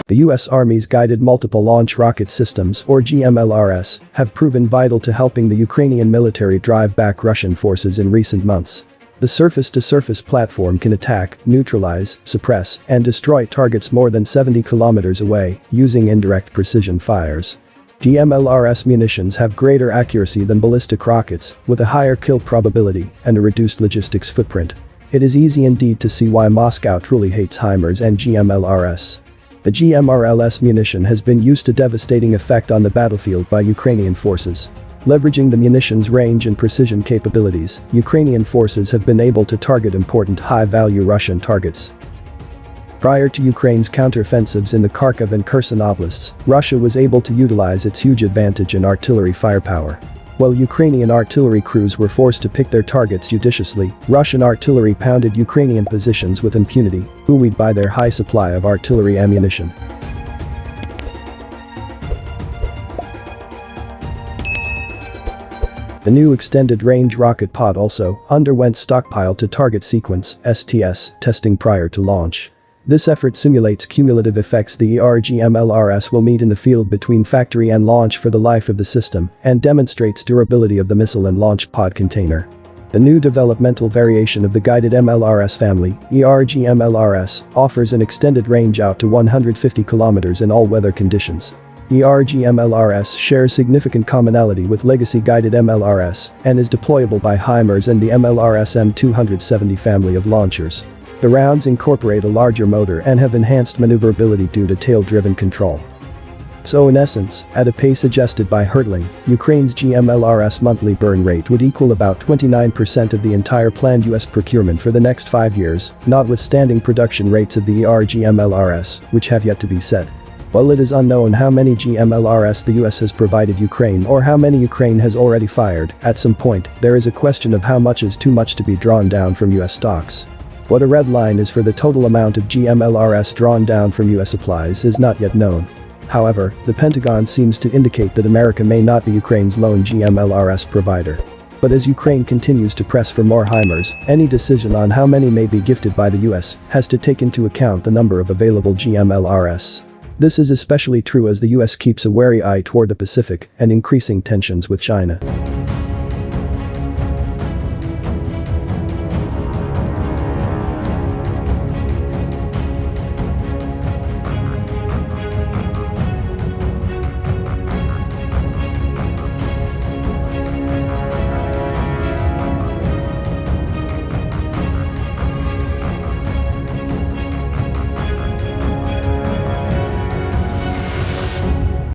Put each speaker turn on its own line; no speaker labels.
The US Army's Guided Multiple Launch Rocket Systems, or GMLRS, have proven vital to helping the Ukrainian military drive back Russian forces in recent months. The surface-to-surface platform can attack, neutralize, suppress, and destroy targets more than 70 kilometers away, using indirect precision fires. GMLRS munitions have greater accuracy than ballistic rockets, with a higher kill probability and a reduced logistics footprint. It is easy indeed to see why Moscow truly hates HIMARS and GMLRS. The GMLRS munition has been used to devastating effect on the battlefield by Ukrainian forces. Leveraging the munition's range and precision capabilities, Ukrainian forces have been able to target important high-value Russian targets. Prior to Ukraine's counteroffensives in the Kharkiv and Kherson oblasts, Russia was able to utilize its huge advantage in artillery firepower. While Ukrainian artillery crews were forced to pick their targets judiciously, Russian artillery pounded Ukrainian positions with impunity, buoyed by their high supply of artillery ammunition. The new extended-range rocket pod also underwent stockpile-to-target sequence (STS) testing prior to launch. This effort simulates cumulative effects the GMLRS will meet in the field between factory and launch for the life of the system and demonstrates durability of the missile and launch pod container. The new developmental variation of the guided MLRS family, GMLRS, offers an extended range out to 150 kilometers in all weather conditions. GMLRS shares significant commonality with legacy guided MLRS and is deployable by HIMARS and the MLRS M270 family of launchers. The rounds incorporate a larger motor and have enhanced maneuverability due to tail-driven control. So in essence, at a pace adjusted by hurtling, Ukraine's GMLRS monthly burn rate would equal about 29% of the entire planned US procurement for the next 5 years, notwithstanding production rates of the GMLRS, which have yet to be set. While it is unknown how many GMLRS the US has provided Ukraine or how many Ukraine has already fired, at some point, there is a question of how much is too much to be drawn down from US stocks. What a red line is for the total amount of GMLRS drawn down from US supplies is not yet known. However, the Pentagon seems to indicate that America may not be Ukraine's lone GMLRS provider. But as Ukraine continues to press for more HIMARS, any decision on how many may be gifted by the US has to take into account the number of available GMLRS. This is especially true as the US keeps a wary eye toward the Pacific and increasing tensions with China.